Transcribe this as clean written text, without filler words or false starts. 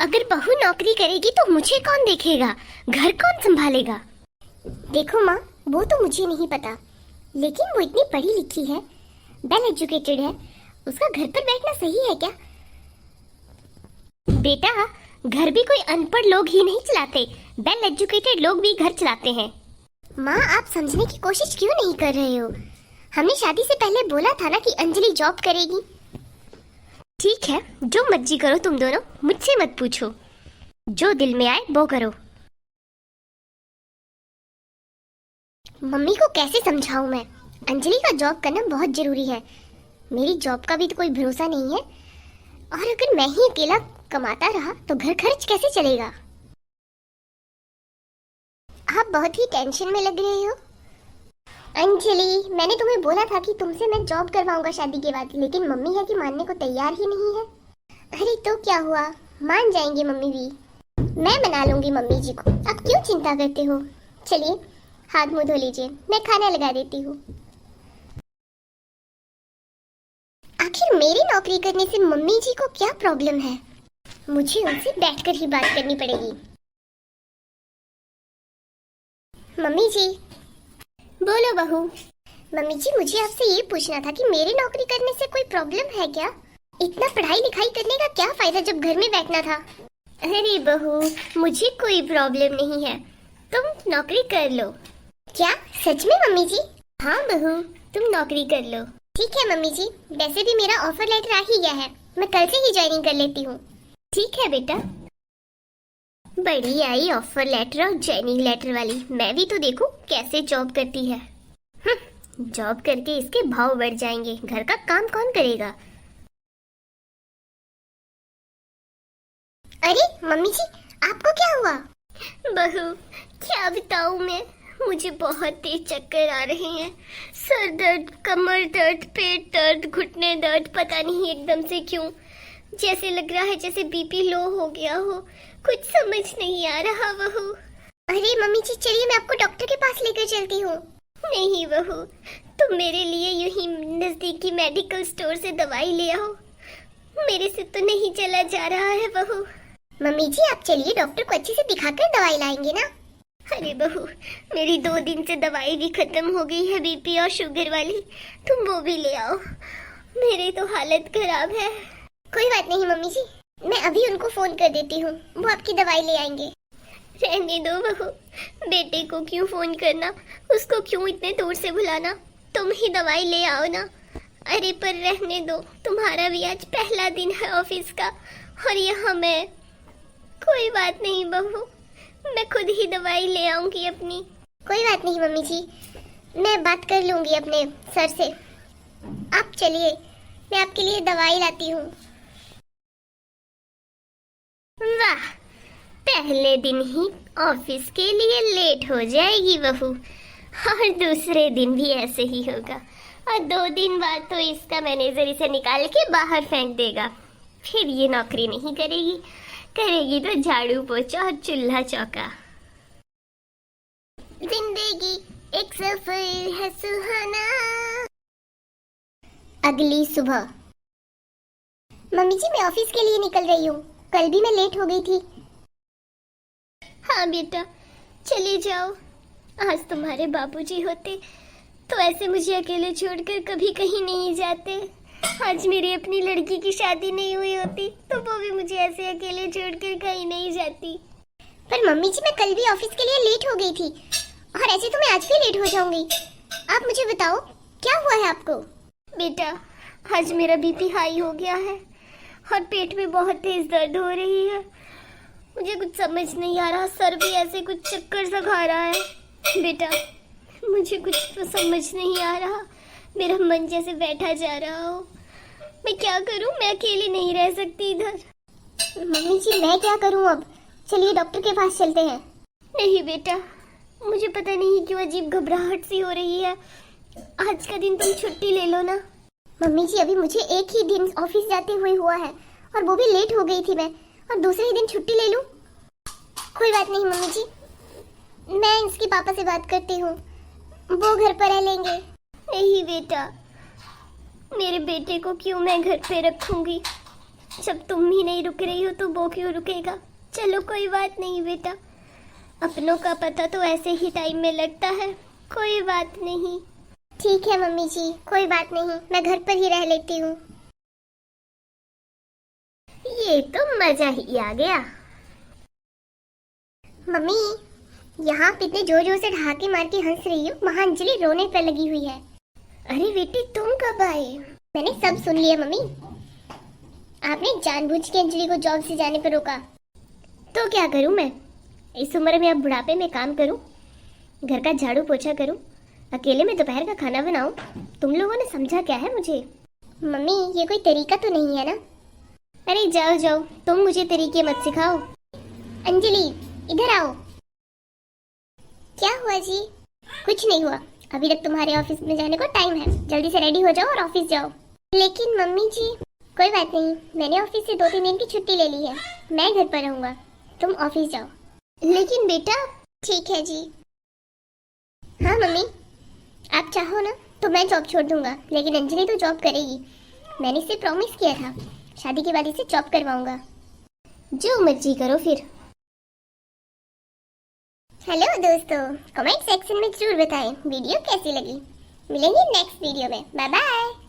अगर बहू नौकरी करेगी तो मुझे कौन देखेगा, घर कौन संभालेगा? देखो माँ, वो तो मुझे नहीं पता, लेकिन वो इतनी पढ़ी लिखी है, वेल एजुकेटेड है, उसका घर पर बैठना सही है क्या? बेटा, घर भी कोई अनपढ़ लोग ही नहीं चलाते, वेल एजुकेटेड लोग भी घर चलाते हैं। माँ, आप समझने की कोशिश क्यों नहीं कर रहे हो? हमने शादी से पहले बोला था ना कि अंजलि जॉब करेगी। ठीक है, जो मर्जी करो तुम दोनों, मुझसे मत पूछो, जो दिल में आए वो करो। मम्मी को कैसे समझाऊं मैं? अंजलि का जॉब करना बहुत जरूरी है, मेरी जॉब का भी तो कोई भरोसा नहीं है, और अगर मैं ही अकेला कमाता रहा तो घर खर्च कैसे चलेगा? आप बहुत ही टेंशन में लग रहे हो। अंजलि, मैंने तुम्हें बोला था कि तुमसे मैं जॉब करवाऊंगा शादी के बाद, लेकिन मम्मी है कि मानने को तैयार ही नहीं है। अरे तो क्या हुआ, मान जाएंगी मम्मी भी, मैं मना लूंगी मम्मी जी को, आप क्यों चिंता करते हो? चलिए हाथ मुंह धो लीजिए, मैं खाना लगा देती हूँ। आखिर मेरी नौकरी करने से मम्मी जी को क्या प्रॉब्लम है? मुझे उनसे बैठकर ही बात करनी पड़ेगी। मम्मी जी। बोलो बहू। मम्मी जी, मुझे आपसे ये पूछना था कि मेरी नौकरी करने से कोई प्रॉब्लम है क्या? इतना पढ़ाई लिखाई करने का क्या फायदा जब घर में बैठना था? अरे बहू, मुझे कोई प्रॉब्लम नहीं है, तुम नौकरी कर लो। क्या सच में मम्मी जी? हाँ बहू, तुम नौकरी कर लो। ठीक है मम्मी जी, वैसे भी मेरा ऑफर लेटर आ ही गया है, मैं कल से ही ज्वाइनिंग कर लेती हूँ। ठीक है बेटा। बड़ी आई ऑफर लेटर और ज्वाइनिंग लेटर वाली, मैं भी तो देखूं कैसे जॉब करती है। जॉब करके इसके भाव बढ़ जाएंगे, घर का काम कौन करेगा? अरे मम्मी जी, आपको क्या हुआ? बहू, क्या बताऊं मैं, मुझे बहुत तेज चक्कर आ रहे हैं, सर दर्द, कमर दर्द, पेट दर्द, घुटने दर्द, पता नहीं एकदम से क्यों, जैसे लग रहा है जैसे बीपी लो हो गया हो, कुछ समझ नहीं आ रहा बहू। अरे मम्मी जी, चलिए मैं आपको डॉक्टर के पास लेकर चलती हूँ। नहीं बहू, तुम मेरे लिए यूं ही नजदीकी मेडिकल स्टोर से दवाई ले आओ, मेरे से तो नहीं चला जा रहा है बहू। मम्मी जी आप चलिए, डॉक्टर को अच्छे से दिखाकर दवाई लाएंगे ना। अरे बहू, मेरी 2 दिन से दवाई भी खत्म हो गई है, बीपी और शुगर वाली, तुम वो भी ले आओ, मेरी तो हालत खराब है। कोई बात नहीं मम्मी जी, मैं अभी उनको फोन कर देती हूँ, वो आपकी दवाई ले आएंगे। रहने दो बहू, बेटे को क्यों फोन करना, उसको क्यों इतने दूर से बुलाना, तुम ही दवाई ले आओ ना। अरे पर रहने दो, तुम्हारा भी आज पहला दिन है ऑफिस का, और यहाँ मैं। कोई बात नहीं बहू, मैं खुद ही दवाई ले आऊंगी अपनी। कोई बात नहीं मम्मी जी, मैं बात कर लूंगी अपने सर से, आप चलिए, मैं आपके लिए दवाई लाती हूँ। वाह, पहले दिन ही ऑफिस के लिए लेट हो जाएगी बहू, और दूसरे दिन भी ऐसे ही होगा, और 2 दिन बाद तो इसका मैनेजर इसे निकाल के बाहर फेंक देगा, फिर ये नौकरी नहीं करेगी, करेगी तो झाड़ू पोछा और चूल्हा चौका। जिंदगी एक सफर है सुहाना। अगली सुबह। मम्मी जी मैं ऑफिस के लिए निकल रही हूँ, कल भी मैं लेट हो गई थी। हाँ बेटा, चले जाओ, आज तुम्हारे बाबूजी होते तो ऐसे मुझे अकेले छोड़कर कभी कहीं नहीं जाते, आज मेरी अपनी लड़की की शादी नहीं हुई होती तो वो भी मुझे ऐसे अकेले छोड़कर कहीं नहीं जाती। पर मम्मी जी मैं कल भी ऑफिस के लिए लेट हो गई थी, और ऐसे तो मैं आज भी लेट हो जाऊंगी, आप मुझे बताओ क्या हुआ है आपको? बेटा, आज मेरा बीपी हाई हो गया है और पेट में बहुत तेज दर्द हो रही है, मुझे कुछ समझ नहीं आ रहा, सर भी ऐसे कुछ चक्कर सा खा रहा है। बेटा, मुझे कुछ तो समझ नहीं आ रहा, मेरा मन जैसे बैठा जा रहा हो, मैं क्या करूं, मैं अकेली नहीं रह सकती इधर। मम्मी जी मैं क्या करूं अब, चलिए डॉक्टर के पास चलते हैं। नहीं बेटा, मुझे पता नहीं क्यों अजीब घबराहट सी हो रही है, आज का दिन तुम छुट्टी ले लो ना। मम्मी जी अभी मुझे एक ही दिन ऑफिस जाते हुए हुआ है, और वो भी लेट हो गई थी मैं, और दूसरे ही दिन छुट्टी ले लूं? कोई बात नहीं मम्मी जी, मैं इसके पापा से बात करती हूँ, वो घर पर रह लेंगे। नहीं बेटा, मेरे बेटे को क्यों मैं घर पे रखूंगी, जब तुम ही नहीं रुक रही हो तो वो क्यों रुकेगा। चलो कोई बात नहीं बेटा, अपनों का पता तो ऐसे ही टाइम में लगता है, कोई बात नहीं। ठीक है मम्मी जी, कोई बात नहीं, मैं घर पर ही रह लेती हूँ। ये तो मजा ही आ गया। मम्मी, यहाँ पे इतने जोर जोर से ढाके मार के हंस रही हो, वहाँ अंजलि रोने पर लगी हुई है। अरे बेटी तुम कब आए? मैंने सब सुन लिया मम्मी। आपने जानबूझ के अंजलि को जॉब से जाने पर रोका। तो क्या करूँ मैं? इस उम्र में अब बुढ़ापे में काम करूँ, घर का झाड़ू पोछा करूँ, अकेले में दोपहर का खाना बनाऊँ? तुम लोगों ने समझा क्या है मुझे? मम्मी ये कोई तरीका तो नहीं है ना? अरे जाओ जाओ, तुम मुझे तरीके मत सिखाओ। अंजलि इधर आओ। क्या हुआ जी? कुछ नहीं हुआ, अभी तक तुम्हारे ऑफिस में जाने को टाइम है, जल्दी से रेडी हो जाओ और ऑफिस जाओ। लेकिन मम्मी जी। कोई बात नहीं, मैंने ऑफिस से 2-3 दिन की छुट्टी ले ली है, मैं घर पर रहूंगा, तुम ऑफिस जाओ। लेकिन बेटा। ठीक है जी। हाँ मम्मी, आप चाहो ना तो मैं जॉब छोड़ दूंगा, लेकिन अंजलि तो जॉब करेगी, मैंने इसे प्रॉमिस किया था, शादी के बाद इसे जॉब करवाऊंगा। जो मर्जी करो फिर। हेलो दोस्तों, कमेंट सेक्शन में जरूर बताएं वीडियो कैसी लगी। मिलेंगे नेक्स्ट वीडियो में, बाय बाय।